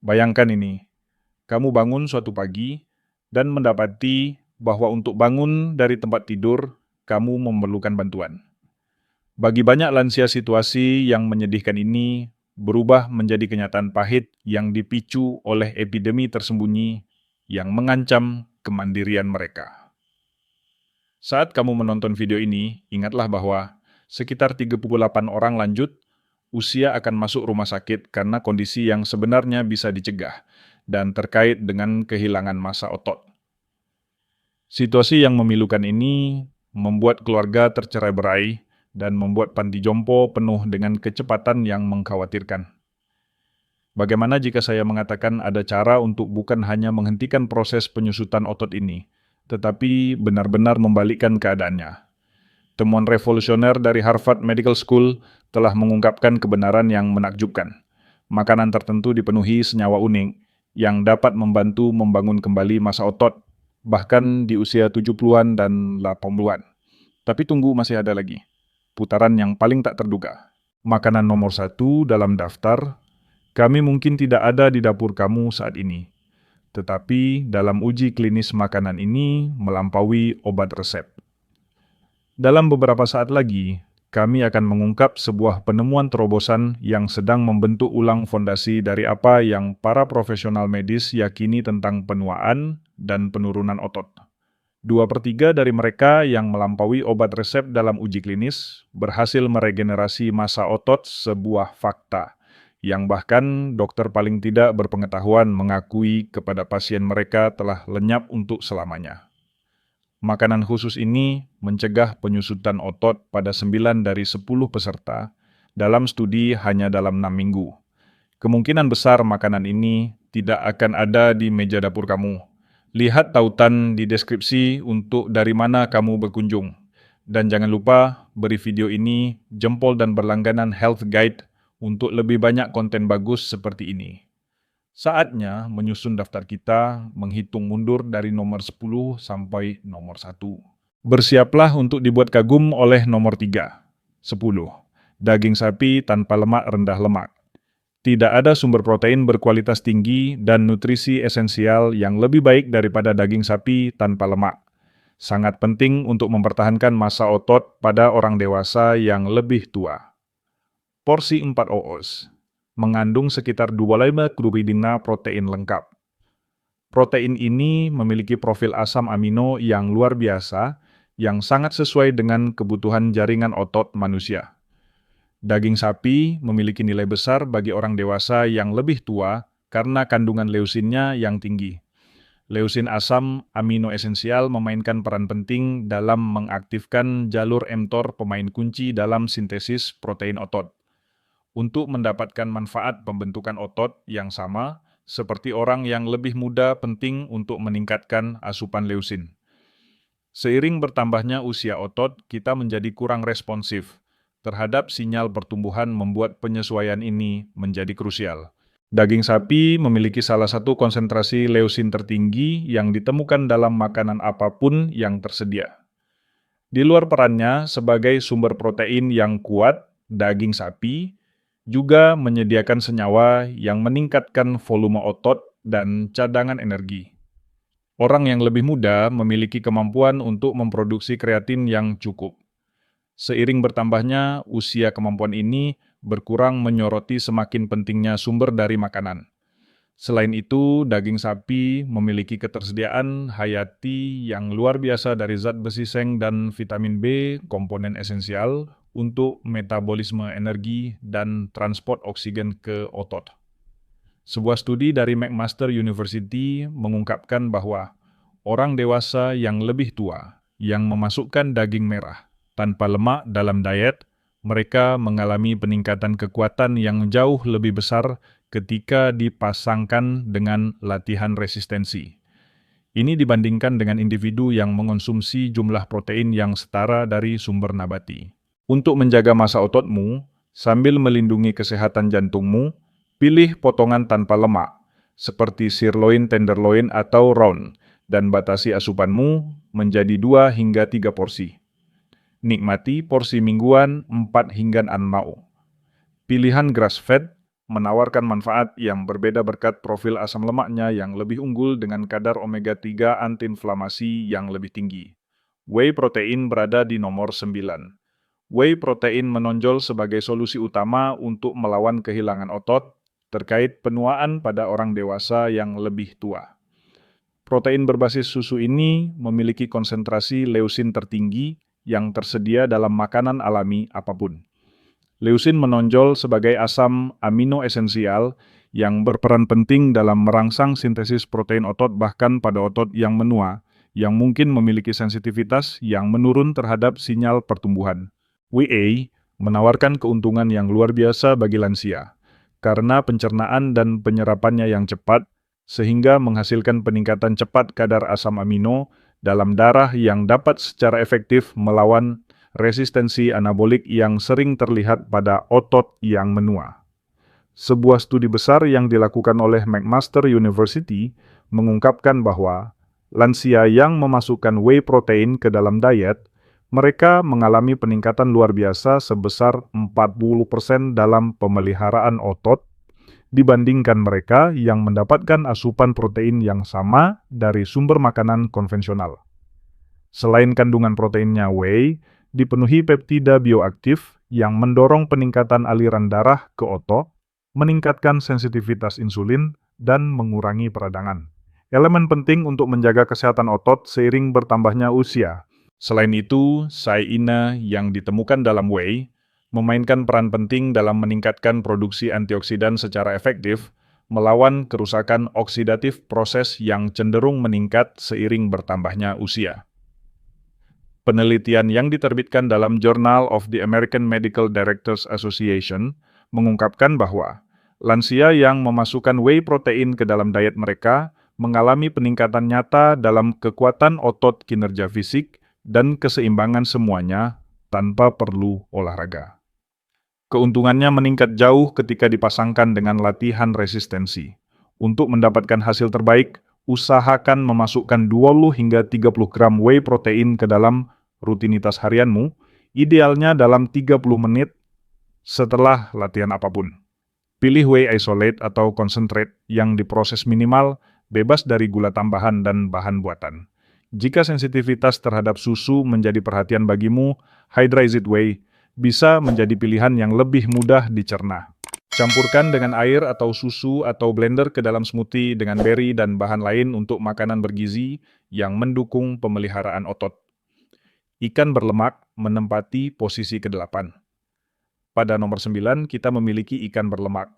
Bayangkan ini, kamu bangun suatu pagi dan mendapati bahwa untuk bangun dari tempat tidur, kamu memerlukan bantuan. Bagi banyak lansia, situasi yang menyedihkan ini berubah menjadi kenyataan pahit yang dipicu oleh epidemi tersembunyi yang mengancam kemandirian mereka. Saat kamu menonton video ini, ingatlah bahwa sekitar 38 orang lanjut usia akan masuk rumah sakit karena kondisi yang sebenarnya bisa dicegah dan terkait dengan kehilangan massa otot. Situasi yang memilukan ini membuat keluarga tercerai-berai dan membuat panti jompo penuh dengan kecepatan yang mengkhawatirkan. Bagaimana jika saya mengatakan ada cara untuk bukan hanya menghentikan proses penyusutan otot ini, tetapi benar-benar membalikkan keadaannya? Temuan revolusioner dari Harvard Medical School telah mengungkapkan kebenaran yang menakjubkan. Makanan tertentu dipenuhi senyawa unik yang dapat membantu membangun kembali massa otot, bahkan di usia 70-an dan 80-an. Tapi tunggu, masih ada lagi. Putaran yang paling tak terduga. Makanan nomor 1 dalam daftar, kami mungkin tidak ada di dapur kamu saat ini. Tetapi dalam uji klinis makanan ini melampaui obat resep. Dalam beberapa saat lagi, kami akan mengungkap sebuah penemuan terobosan yang sedang membentuk ulang fondasi dari apa yang para profesional medis yakini tentang penuaan dan penurunan otot. 2/3 dari mereka yang melampaui obat resep dalam uji klinis berhasil meregenerasi massa otot, sebuah fakta yang bahkan dokter paling tidak berpengetahuan mengakui kepada pasien mereka telah lenyap untuk selamanya. Makanan khusus ini mencegah penyusutan otot pada 9 dari 10 peserta dalam studi hanya dalam 6 minggu. Kemungkinan besar makanan ini tidak akan ada di meja dapur kamu. Lihat tautan di deskripsi untuk dari mana kamu berkunjung. Dan jangan lupa beri video ini jempol dan berlangganan Health Guide untuk lebih banyak konten bagus seperti ini. Saatnya menyusun daftar kita, menghitung mundur dari nomor 10 sampai nomor 1. Bersiaplah untuk dibuat kagum oleh nomor 3. 10. Daging sapi tanpa lemak rendah lemak. Tidak ada sumber protein berkualitas tinggi dan nutrisi esensial yang lebih baik daripada daging sapi tanpa lemak. Sangat penting untuk mempertahankan massa otot pada orang dewasa yang lebih tua. Porsi 4 oz. Mengandung sekitar 25 klorida protein lengkap. Protein ini memiliki profil asam amino yang luar biasa, yang sangat sesuai dengan kebutuhan jaringan otot manusia. Daging sapi memiliki nilai besar bagi orang dewasa yang lebih tua karena kandungan leusinnya yang tinggi. Leusin asam amino esensial memainkan peran penting dalam mengaktifkan jalur mTOR, pemain kunci dalam sintesis protein otot. Untuk mendapatkan manfaat pembentukan otot yang sama, seperti orang yang lebih muda, penting untuk meningkatkan asupan leusin. Seiring bertambahnya usia otot, kita menjadi kurang responsif terhadap sinyal pertumbuhan, membuat penyesuaian ini menjadi krusial. Daging sapi memiliki salah satu konsentrasi leusin tertinggi yang ditemukan dalam makanan apapun yang tersedia. Di luar perannya sebagai sumber protein yang kuat, daging sapi juga menyediakan senyawa yang meningkatkan volume otot dan cadangan energi. Orang yang lebih muda memiliki kemampuan untuk memproduksi kreatin yang cukup. Seiring bertambahnya usia, kemampuan ini berkurang, menyoroti semakin pentingnya sumber dari makanan. Selain itu, daging sapi memiliki ketersediaan hayati yang luar biasa dari zat besi, seng, dan vitamin B, komponen esensial untuk metabolisme energi dan transport oksigen ke otot. Sebuah studi dari McMaster University mengungkapkan bahwa orang dewasa yang lebih tua yang memasukkan daging merah tanpa lemak dalam diet, mereka mengalami peningkatan kekuatan yang jauh lebih besar ketika dipasangkan dengan latihan resistensi. Ini dibandingkan dengan individu yang mengonsumsi jumlah protein yang setara dari sumber nabati. Untuk menjaga massa ototmu, sambil melindungi kesehatan jantungmu, pilih potongan tanpa lemak, seperti sirloin, tenderloin, atau round, dan batasi asupanmu menjadi 2 hingga 3 porsi. Nikmati porsi mingguan 4 hingga 6 mau. Pilihan grass-fed menawarkan manfaat yang berbeda berkat profil asam lemaknya yang lebih unggul dengan kadar omega-3 antiinflamasi yang lebih tinggi. Whey protein berada di nomor 9. Whey protein menonjol sebagai solusi utama untuk melawan kehilangan otot terkait penuaan pada orang dewasa yang lebih tua. Protein berbasis susu ini memiliki konsentrasi leusin tertinggi yang tersedia dalam makanan alami apapun. Leusin menonjol sebagai asam amino esensial yang berperan penting dalam merangsang sintesis protein otot bahkan pada otot yang menua, yang mungkin memiliki sensitivitas yang menurun terhadap sinyal pertumbuhan. Whey menawarkan keuntungan yang luar biasa bagi lansia, karena pencernaan dan penyerapannya yang cepat, sehingga menghasilkan peningkatan cepat kadar asam amino dalam darah yang dapat secara efektif melawan resistensi anabolik yang sering terlihat pada otot yang menua. Sebuah studi besar yang dilakukan oleh McMaster University mengungkapkan bahwa lansia yang memasukkan whey protein ke dalam diet, mereka mengalami peningkatan luar biasa sebesar 40% dalam pemeliharaan otot dibandingkan mereka yang mendapatkan asupan protein yang sama dari sumber makanan konvensional. Selain kandungan proteinnya whey, dipenuhi peptida bioaktif yang mendorong peningkatan aliran darah ke otot, meningkatkan sensitivitas insulin, dan mengurangi peradangan. Elemen penting untuk menjaga kesehatan otot seiring bertambahnya usia. Selain itu, saina yang ditemukan dalam whey memainkan peran penting dalam meningkatkan produksi antioksidan secara efektif, melawan kerusakan oksidatif proses yang cenderung meningkat seiring bertambahnya usia. Penelitian yang diterbitkan dalam Journal of the American Medical Directors Association mengungkapkan bahwa lansia yang memasukkan whey protein ke dalam diet mereka mengalami peningkatan nyata dalam kekuatan otot, kinerja fisik, dan keseimbangan semuanya tanpa perlu olahraga. Keuntungannya meningkat jauh ketika dipasangkan dengan latihan resistensi. Untuk mendapatkan hasil terbaik, usahakan memasukkan 20 hingga 30 gram whey protein ke dalam rutinitas harianmu, idealnya dalam 30 menit setelah latihan apapun. Pilih whey isolate atau concentrate yang diproses minimal, bebas dari gula tambahan dan bahan buatan. Jika sensitivitas terhadap susu menjadi perhatian bagimu, hydrolyzed whey bisa menjadi pilihan yang lebih mudah dicerna. Campurkan dengan air atau susu atau blender ke dalam smoothie dengan berry dan bahan lain untuk makanan bergizi yang mendukung pemeliharaan otot. Ikan berlemak menempati posisi ke-8. Pada nomor 9, kita memiliki ikan berlemak.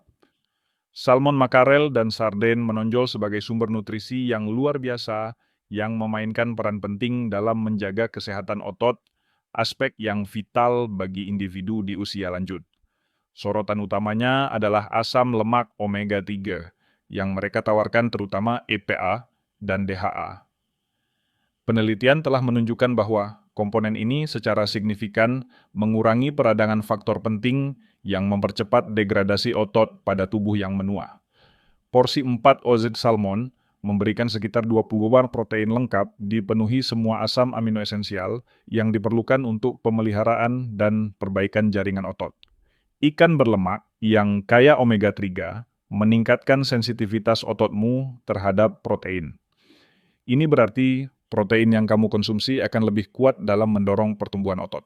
Salmon makarel dan sarden menonjol sebagai sumber nutrisi yang luar biasa yang memainkan peran penting dalam menjaga kesehatan otot, aspek yang vital bagi individu di usia lanjut. Sorotan utamanya adalah asam lemak omega-3 yang mereka tawarkan terutama EPA dan DHA. Penelitian telah menunjukkan bahwa komponen ini secara signifikan mengurangi peradangan faktor penting yang mempercepat degradasi otot pada tubuh yang menua. Porsi 4 oz salmon memberikan sekitar 20 gram protein lengkap dipenuhi semua asam amino esensial yang diperlukan untuk pemeliharaan dan perbaikan jaringan otot. Ikan berlemak yang kaya omega-3 meningkatkan sensitivitas ototmu terhadap protein. Ini berarti protein yang kamu konsumsi akan lebih kuat dalam mendorong pertumbuhan otot.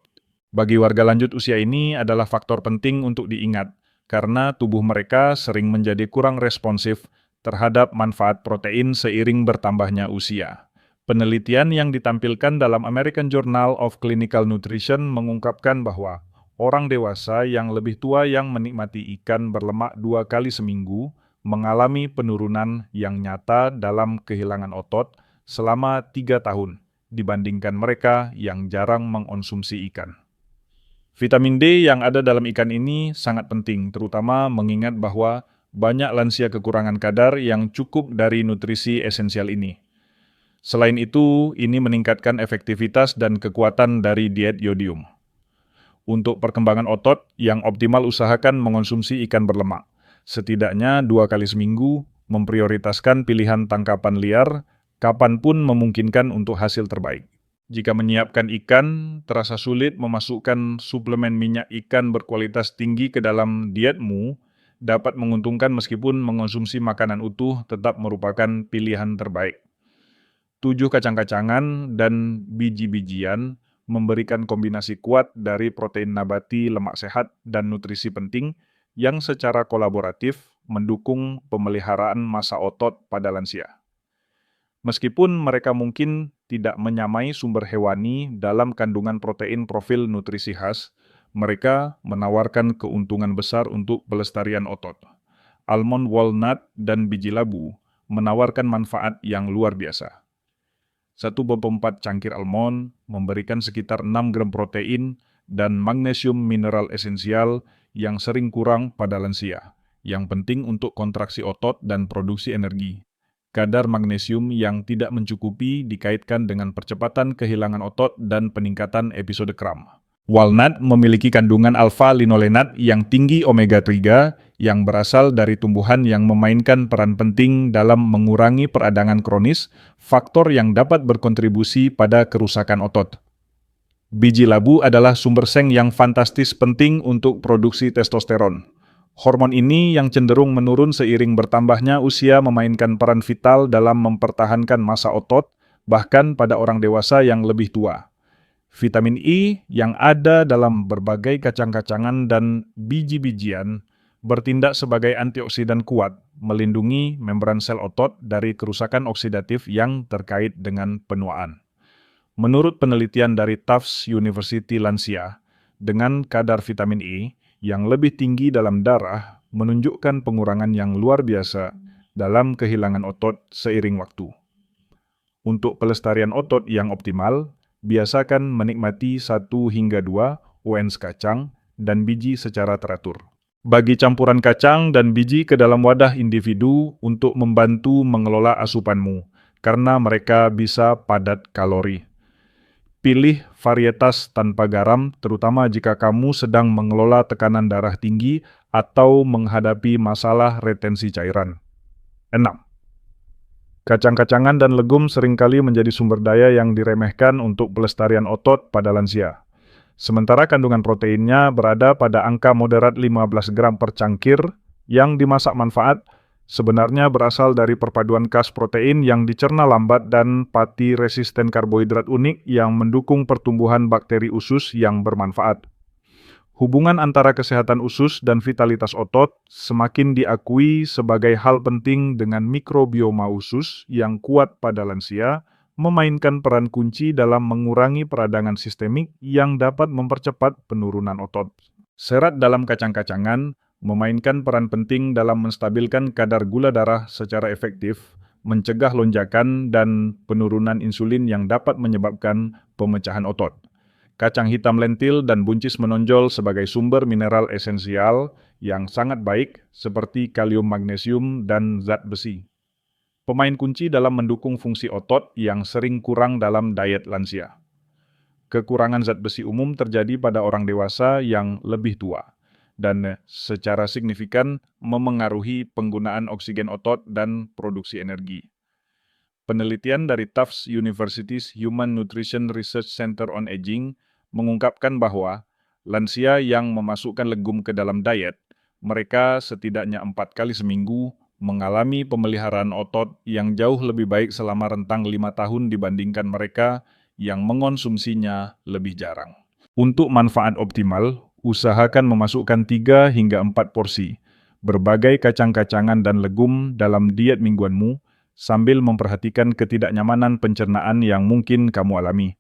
Bagi warga lanjut usia ini adalah faktor penting untuk diingat, karena tubuh mereka sering menjadi kurang responsif terhadap manfaat protein seiring bertambahnya usia. Penelitian yang ditampilkan dalam American Journal of Clinical Nutrition mengungkapkan bahwa orang dewasa yang lebih tua yang menikmati ikan berlemak 2 kali seminggu mengalami penurunan yang nyata dalam kehilangan otot selama 3 tahun dibandingkan mereka yang jarang mengonsumsi ikan. Vitamin D yang ada dalam ikan ini sangat penting, terutama mengingat bahwa banyak lansia kekurangan kadar yang cukup dari nutrisi esensial ini. Selain itu, ini meningkatkan efektivitas dan kekuatan dari diet yodium. Untuk perkembangan otot yang optimal usahakan mengonsumsi ikan berlemak. Setidaknya 2 kali seminggu, memprioritaskan pilihan tangkapan liar, kapanpun memungkinkan untuk hasil terbaik. Jika menyiapkan ikan, terasa sulit memasukkan suplemen minyak ikan berkualitas tinggi ke dalam dietmu, dapat menguntungkan meskipun mengonsumsi makanan utuh tetap merupakan pilihan terbaik. 7 kacang-kacangan dan biji-bijian memberikan kombinasi kuat dari protein nabati, lemak sehat, dan nutrisi penting yang secara kolaboratif mendukung pemeliharaan massa otot pada lansia. Meskipun mereka mungkin tidak menyamai sumber hewani dalam kandungan protein profil nutrisi khas, mereka menawarkan keuntungan besar untuk pelestarian otot. Almond walnut dan biji labu menawarkan manfaat yang luar biasa. 1,4 cangkir almond memberikan sekitar 6 gram protein dan magnesium mineral esensial yang sering kurang pada lansia, yang penting untuk kontraksi otot dan produksi energi. Kadar magnesium yang tidak mencukupi dikaitkan dengan percepatan kehilangan otot dan peningkatan episode kram. Walnut memiliki kandungan alfa-linolenat yang tinggi omega-3 yang berasal dari tumbuhan yang memainkan peran penting dalam mengurangi peradangan kronis, faktor yang dapat berkontribusi pada kerusakan otot. Biji labu adalah sumber seng yang fantastis penting untuk produksi testosteron. Hormon ini yang cenderung menurun seiring bertambahnya usia memainkan peran vital dalam mempertahankan massa otot, bahkan pada orang dewasa yang lebih tua. Vitamin E yang ada dalam berbagai kacang-kacangan dan biji-bijian bertindak sebagai antioksidan kuat, melindungi membran sel otot dari kerusakan oksidatif yang terkait dengan penuaan. Menurut penelitian dari Tufts University Lansia, dengan kadar vitamin E yang lebih tinggi dalam darah menunjukkan pengurangan yang luar biasa dalam kehilangan otot seiring waktu. Untuk pelestarian otot yang optimal, biasakan menikmati 1 hingga 2 ounce kacang dan biji secara teratur. Bagi campuran kacang dan biji ke dalam wadah individu untuk membantu mengelola asupanmu, karena mereka bisa padat kalori. Pilih varietas tanpa garam, terutama jika kamu sedang mengelola tekanan darah tinggi atau menghadapi masalah retensi cairan. 6. Kacang-kacangan dan legum seringkali menjadi sumber daya yang diremehkan untuk pelestarian otot pada lansia. Sementara kandungan proteinnya berada pada angka moderat 15 gram per cangkir, yang dimasak manfaat sebenarnya berasal dari perpaduan khas protein yang dicerna lambat dan pati resisten karbohidrat unik yang mendukung pertumbuhan bakteri usus yang bermanfaat. Hubungan antara kesehatan usus dan vitalitas otot semakin diakui sebagai hal penting dengan mikrobioma usus yang kuat pada lansia, memainkan peran kunci dalam mengurangi peradangan sistemik yang dapat mempercepat penurunan otot. Serat dalam kacang-kacangan memainkan peran penting dalam menstabilkan kadar gula darah secara efektif, mencegah lonjakan dan penurunan insulin yang dapat menyebabkan pemecahan otot. Kacang hitam lentil dan buncis menonjol sebagai sumber mineral esensial yang sangat baik seperti kalium, magnesium, dan zat besi. Pemain kunci dalam mendukung fungsi otot yang sering kurang dalam diet lansia. Kekurangan zat besi umum terjadi pada orang dewasa yang lebih tua dan secara signifikan memengaruhi penggunaan oksigen otot dan produksi energi. Penelitian dari Tufts University's Human Nutrition Research Center on Aging mengungkapkan bahwa lansia yang memasukkan legum ke dalam diet, mereka setidaknya 4 kali seminggu mengalami pemeliharaan otot yang jauh lebih baik selama rentang 5 tahun dibandingkan mereka yang mengonsumsinya lebih jarang. Untuk manfaat optimal, usahakan memasukkan 3 hingga 4 porsi berbagai kacang-kacangan dan legum dalam diet mingguanmu, sambil memperhatikan ketidaknyamanan pencernaan yang mungkin kamu alami.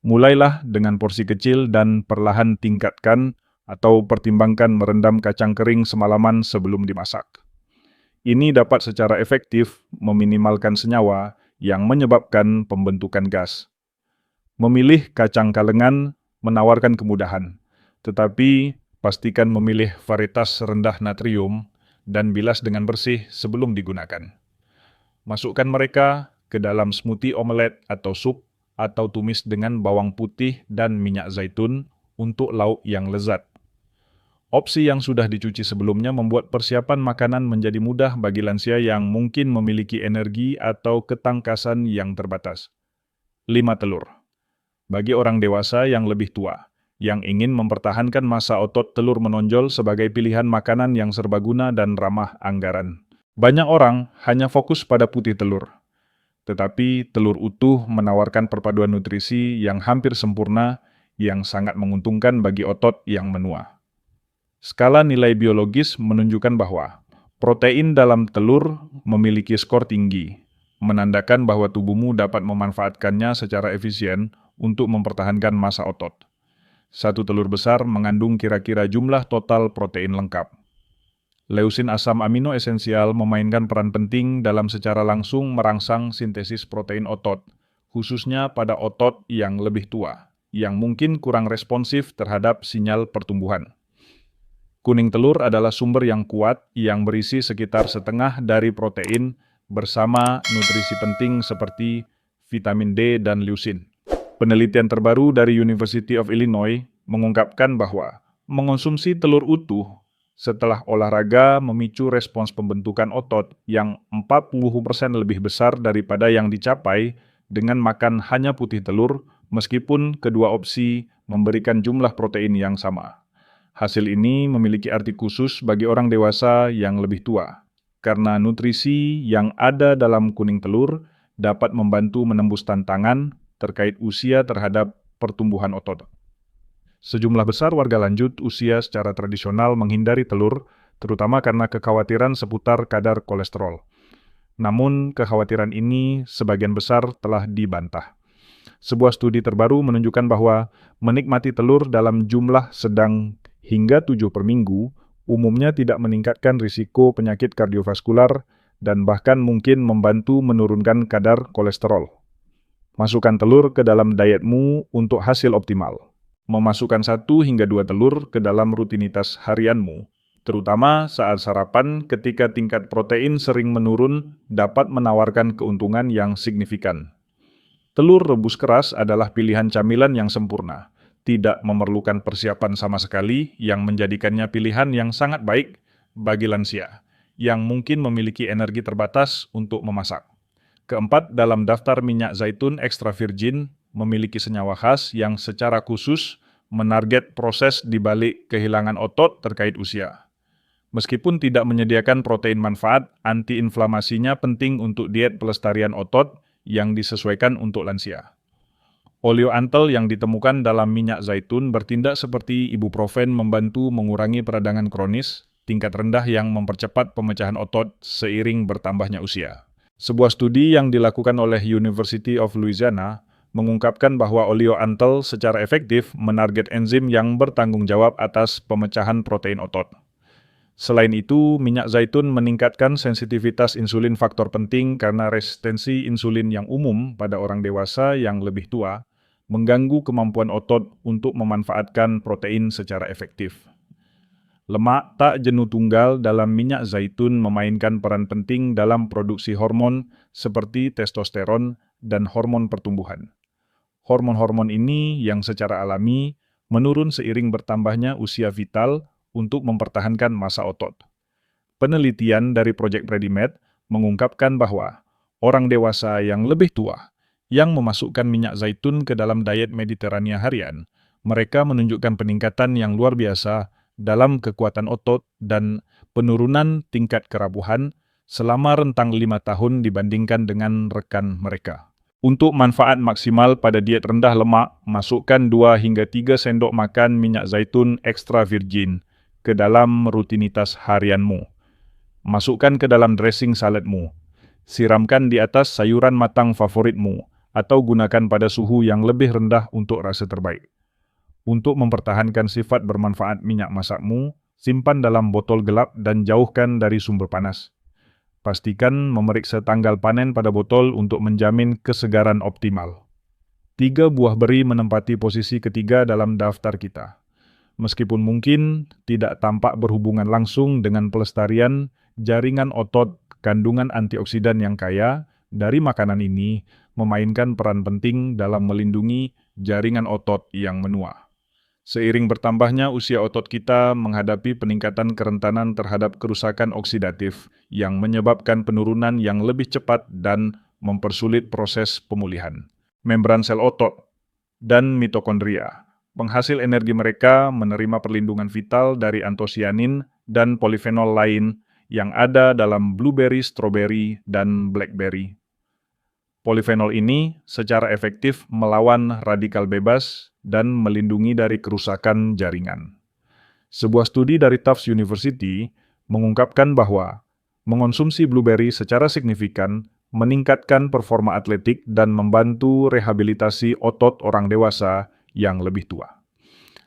Mulailah dengan porsi kecil dan perlahan tingkatkan atau pertimbangkan merendam kacang kering semalaman sebelum dimasak. Ini dapat secara efektif meminimalkan senyawa yang menyebabkan pembentukan gas. Memilih kacang kalengan menawarkan kemudahan, tetapi pastikan memilih varietas rendah natrium dan bilas dengan bersih sebelum digunakan. Masukkan mereka ke dalam smoothie omelet atau sup, atau tumis dengan bawang putih dan minyak zaitun untuk lauk yang lezat. Opsi yang sudah dicuci sebelumnya membuat persiapan makanan menjadi mudah bagi lansia yang mungkin memiliki energi atau ketangkasan yang terbatas. 5 telur. Bagi orang dewasa yang lebih tua, yang ingin mempertahankan massa otot telur menonjol sebagai pilihan makanan yang serbaguna dan ramah anggaran. Banyak orang hanya fokus pada putih telur, tetapi telur utuh menawarkan perpaduan nutrisi yang hampir sempurna yang sangat menguntungkan bagi otot yang menua. Skala nilai biologis menunjukkan bahwa protein dalam telur memiliki skor tinggi, menandakan bahwa tubuhmu dapat memanfaatkannya secara efisien untuk mempertahankan massa otot. Satu telur besar mengandung kira-kira jumlah total protein lengkap. Leusin asam amino esensial memainkan peran penting dalam secara langsung merangsang sintesis protein otot, khususnya pada otot yang lebih tua, yang mungkin kurang responsif terhadap sinyal pertumbuhan. Kuning telur adalah sumber yang kuat yang berisi sekitar setengah dari protein bersama nutrisi penting seperti vitamin D dan leusin. Penelitian terbaru dari University of Illinois mengungkapkan bahwa mengonsumsi telur utuh setelah olahraga memicu respons pembentukan otot yang 40% lebih besar daripada yang dicapai dengan makan hanya putih telur, meskipun kedua opsi memberikan jumlah protein yang sama. Hasil ini memiliki arti khusus bagi orang dewasa yang lebih tua, karena nutrisi yang ada dalam kuning telur dapat membantu menembus tantangan terkait usia terhadap pertumbuhan otot. Sejumlah besar warga lanjut usia secara tradisional menghindari telur, terutama karena kekhawatiran seputar kadar kolesterol. Namun, kekhawatiran ini sebagian besar telah dibantah. Sebuah studi terbaru menunjukkan bahwa menikmati telur dalam jumlah sedang hingga 7 per minggu umumnya tidak meningkatkan risiko penyakit kardiovaskular dan bahkan mungkin membantu menurunkan kadar kolesterol. Masukkan telur ke dalam dietmu untuk hasil optimal. Memasukkan 1 hingga 2 telur ke dalam rutinitas harianmu, terutama saat sarapan ketika tingkat protein sering menurun, dapat menawarkan keuntungan yang signifikan. Telur rebus keras adalah pilihan camilan yang sempurna, tidak memerlukan persiapan sama sekali yang menjadikannya pilihan yang sangat baik bagi lansia, yang mungkin memiliki energi terbatas untuk memasak. Keempat, dalam daftar minyak zaitun ekstra virgin memiliki senyawa khas yang secara khusus menarget proses di balik kehilangan otot terkait usia. Meskipun tidak menyediakan protein manfaat, antiinflamasinya penting untuk diet pelestarian otot yang disesuaikan untuk lansia. Oleoanthal yang ditemukan dalam minyak zaitun bertindak seperti ibuprofen membantu mengurangi peradangan kronis, tingkat rendah yang mempercepat pemecahan otot seiring bertambahnya usia. Sebuah studi yang dilakukan oleh University of Louisiana mengungkapkan bahwa oleoanthal secara efektif menarget enzim yang bertanggung jawab atas pemecahan protein otot. Selain itu, minyak zaitun meningkatkan sensitivitas insulin, faktor penting karena resistensi insulin yang umum pada orang dewasa yang lebih tua mengganggu kemampuan otot untuk memanfaatkan protein secara efektif. Lemak tak jenuh tunggal dalam minyak zaitun memainkan peran penting dalam produksi hormon seperti testosteron dan hormon pertumbuhan. Hormon-hormon ini yang secara alami menurun seiring bertambahnya usia vital untuk mempertahankan massa otot. Penelitian dari Project Predimed mengungkapkan bahwa orang dewasa yang lebih tua yang memasukkan minyak zaitun ke dalam diet Mediterania harian, mereka menunjukkan peningkatan yang luar biasa dalam kekuatan otot dan penurunan tingkat kerapuhan selama rentang 5 tahun dibandingkan dengan rekan mereka. Untuk manfaat maksimal pada diet rendah lemak, masukkan 2 hingga 3 sendok makan minyak zaitun ekstra virgin ke dalam rutinitas harianmu. Masukkan ke dalam dressing saladmu. Siramkan di atas sayuran matang favoritmu atau gunakan pada suhu yang lebih rendah untuk rasa terbaik. Untuk mempertahankan sifat bermanfaat minyak masakmu, simpan dalam botol gelap dan jauhkan dari sumber panas. Pastikan memeriksa tanggal panen pada botol untuk menjamin kesegaran optimal. 3 buah beri menempati posisi ketiga dalam daftar kita. Meskipun mungkin tidak tampak berhubungan langsung dengan pelestarian jaringan otot, kandungan antioksidan yang kaya dari makanan ini memainkan peran penting dalam melindungi jaringan otot yang menua. Seiring bertambahnya usia otot kita menghadapi peningkatan kerentanan terhadap kerusakan oksidatif yang menyebabkan penurunan yang lebih cepat dan mempersulit proses pemulihan. Membran sel otot dan mitokondria Penghasil energi mereka menerima perlindungan vital dari antosianin dan polifenol lain yang ada dalam blueberry, stroberi, dan blackberry. Polifenol ini secara efektif melawan radikal bebas dan melindungi dari kerusakan jaringan. Sebuah studi dari Tufts University mengungkapkan bahwa mengonsumsi blueberry secara signifikan meningkatkan performa atletik dan membantu rehabilitasi otot orang dewasa yang lebih tua.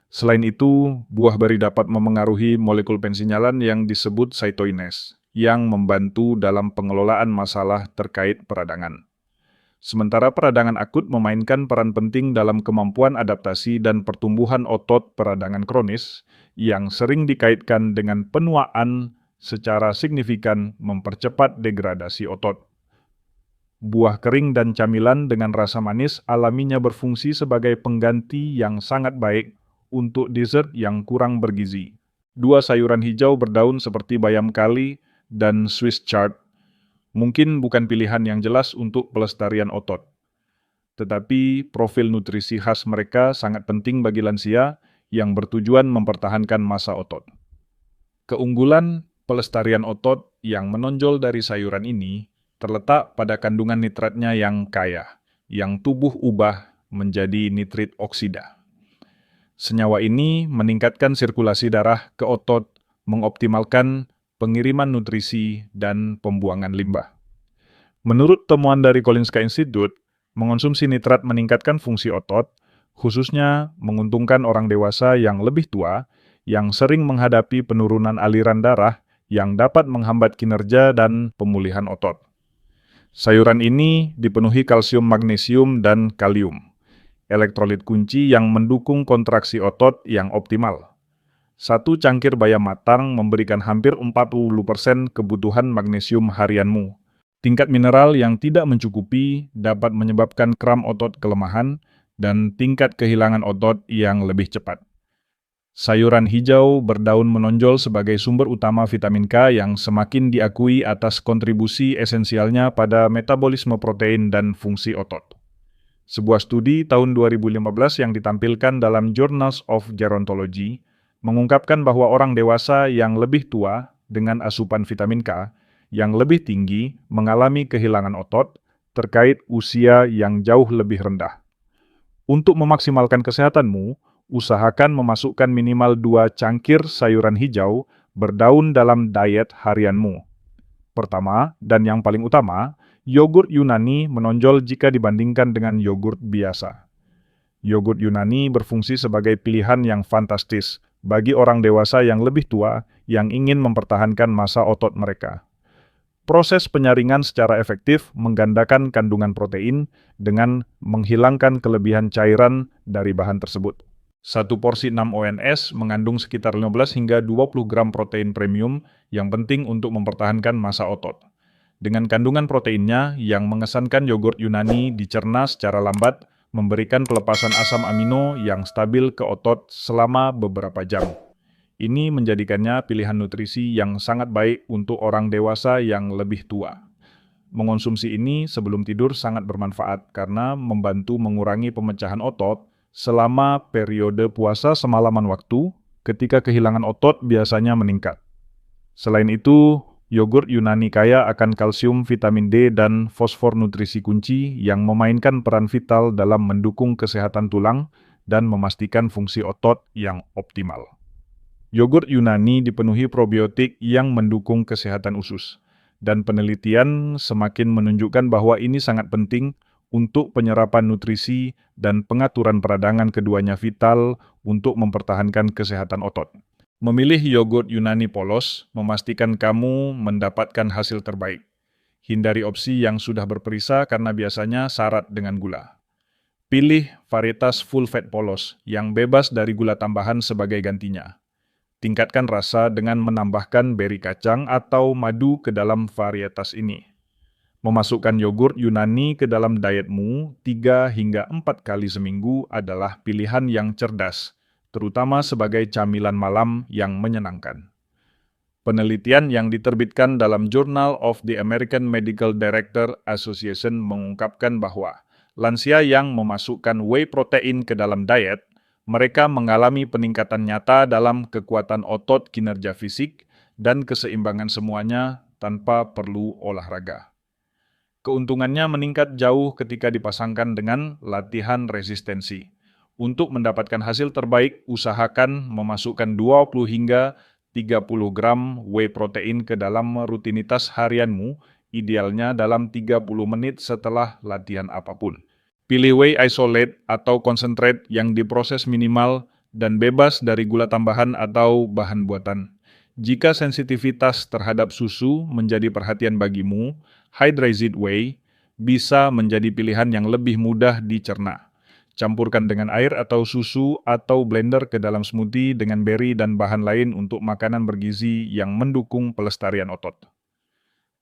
Selain itu, buah beri dapat memengaruhi molekul pensinyalan yang disebut cytokinase, yang membantu dalam pengelolaan masalah terkait peradangan. Sementara peradangan akut memainkan peran penting dalam kemampuan adaptasi dan pertumbuhan otot peradangan kronis yang sering dikaitkan dengan penuaan secara signifikan mempercepat degradasi otot. Buah kering dan camilan dengan rasa manis alaminya berfungsi sebagai pengganti yang sangat baik untuk dessert yang kurang bergizi. Dua sayuran hijau berdaun seperti bayam kali dan Swiss chard mungkin bukan pilihan yang jelas untuk pelestarian otot. Tetapi profil nutrisi khas mereka sangat penting bagi lansia yang bertujuan mempertahankan massa otot. Keunggulan pelestarian otot yang menonjol dari sayuran ini terletak pada kandungan nitratnya yang kaya, yang tubuh ubah menjadi nitrit oksida. Senyawa ini meningkatkan sirkulasi darah ke otot, mengoptimalkan pengiriman nutrisi, dan pembuangan limbah. Menurut temuan dari Karolinska Institute, mengonsumsi nitrat meningkatkan fungsi otot, khususnya menguntungkan orang dewasa yang lebih tua, yang sering menghadapi penurunan aliran darah yang dapat menghambat kinerja dan pemulihan otot. Sayuran ini dipenuhi kalsium, magnesium, dan kalium, elektrolit kunci yang mendukung kontraksi otot yang optimal. Satu cangkir bayam matang memberikan hampir 40% kebutuhan magnesium harianmu. Tingkat mineral yang tidak mencukupi dapat menyebabkan kram otot kelemahan dan tingkat kehilangan otot yang lebih cepat. Sayuran hijau berdaun menonjol sebagai sumber utama vitamin K yang semakin diakui atas kontribusi esensialnya pada metabolisme protein dan fungsi otot. Sebuah studi tahun 2015 yang ditampilkan dalam Journals of Gerontology mengungkapkan bahwa orang dewasa yang lebih tua dengan asupan vitamin K yang lebih tinggi mengalami kehilangan otot terkait usia yang jauh lebih rendah. Untuk memaksimalkan kesehatanmu, usahakan memasukkan minimal 2 cangkir sayuran hijau berdaun dalam diet harianmu. Pertama, dan yang paling utama, yogurt Yunani menonjol jika dibandingkan dengan yogurt biasa. Yogurt Yunani berfungsi sebagai pilihan yang fantastis bagi orang dewasa yang lebih tua yang ingin mempertahankan massa otot mereka. Proses penyaringan secara efektif menggandakan kandungan protein dengan menghilangkan kelebihan cairan dari bahan tersebut. Satu porsi 6 ONS mengandung sekitar 15 hingga 20 gram protein premium yang penting untuk mempertahankan massa otot. Dengan kandungan proteinnya yang mengesankan yogurt Yunani dicerna secara lambat, memberikan pelepasan asam amino yang stabil ke otot selama beberapa jam. Ini menjadikannya pilihan nutrisi yang sangat baik untuk orang dewasa yang lebih tua. Mengonsumsi ini sebelum tidur sangat bermanfaat karena membantu mengurangi pemecahan otot selama periode puasa semalaman waktu ketika kehilangan otot biasanya meningkat. Selain itu, yogurt Yunani kaya akan kalsium, vitamin D, dan fosfor nutrisi kunci yang memainkan peran vital dalam mendukung kesehatan tulang dan memastikan fungsi otot yang optimal. Yogurt Yunani dipenuhi probiotik yang mendukung kesehatan usus, dan penelitian semakin menunjukkan bahwa ini sangat penting untuk penyerapan nutrisi dan pengaturan peradangan keduanya vital untuk mempertahankan kesehatan otot. Memilih yogurt Yunani polos memastikan kamu mendapatkan hasil terbaik. Hindari opsi yang sudah berperisa karena biasanya syarat dengan gula. Pilih varietas full fat polos yang bebas dari gula tambahan sebagai gantinya. Tingkatkan rasa dengan menambahkan beri kacang atau madu ke dalam varietas ini. Memasukkan yogurt Yunani ke dalam dietmu 3 hingga 4 kali seminggu adalah pilihan yang cerdas, terutama sebagai camilan malam yang menyenangkan. Penelitian yang diterbitkan dalam Journal of the American Medical Director Association mengungkapkan bahwa lansia yang memasukkan whey protein ke dalam diet Mereka mengalami peningkatan nyata dalam kekuatan otot, kinerja fisik, dan keseimbangan semuanya tanpa perlu olahraga. Keuntungannya meningkat jauh ketika dipasangkan dengan latihan resistensi. Untuk mendapatkan hasil terbaik, usahakan memasukkan 20 hingga 30 gram whey protein ke dalam rutinitas harianmu, idealnya dalam 30 menit setelah latihan apapun. Pilih whey isolate atau concentrate yang diproses minimal dan bebas dari gula tambahan atau bahan buatan. Jika sensitivitas terhadap susu menjadi perhatian bagimu, hydrazed whey bisa menjadi pilihan yang lebih mudah dicerna. Campurkan dengan air atau susu atau blender ke dalam smoothie dengan berry dan bahan lain untuk makanan bergizi yang mendukung pelestarian otot.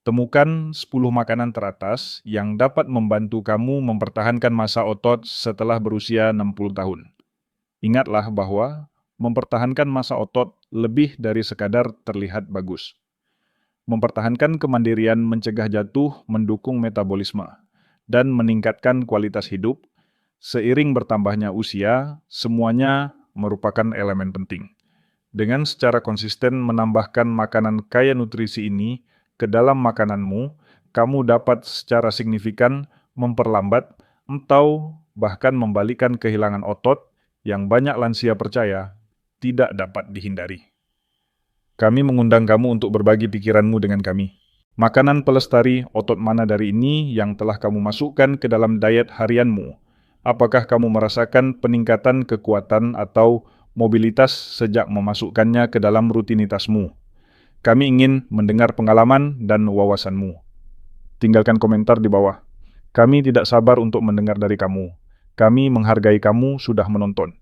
Temukan 10 makanan teratas yang dapat membantu kamu mempertahankan masa otot setelah berusia 60 tahun. Ingatlah bahwa mempertahankan masa otot lebih dari sekadar terlihat bagus. Mempertahankan kemandirian mencegah jatuh, mendukung metabolisme, dan meningkatkan kualitas hidup. Seiring bertambahnya usia, semuanya merupakan elemen penting. Dengan secara konsisten menambahkan makanan kaya nutrisi ini ke dalam makananmu, kamu dapat secara signifikan memperlambat atau bahkan membalikan kehilangan otot yang banyak lansia percaya tidak dapat dihindari. Kami mengundang kamu untuk berbagi pikiranmu dengan kami. Makanan pelestari otot mana dari ini yang telah kamu masukkan ke dalam diet harianmu? Apakah kamu merasakan peningkatan kekuatan atau mobilitas sejak memasukkannya ke dalam rutinitasmu? Kami ingin mendengar pengalaman dan wawasanmu. Tinggalkan komentar di bawah. Kami tidak sabar untuk mendengar dari kamu. Kami menghargai kamu sudah menonton.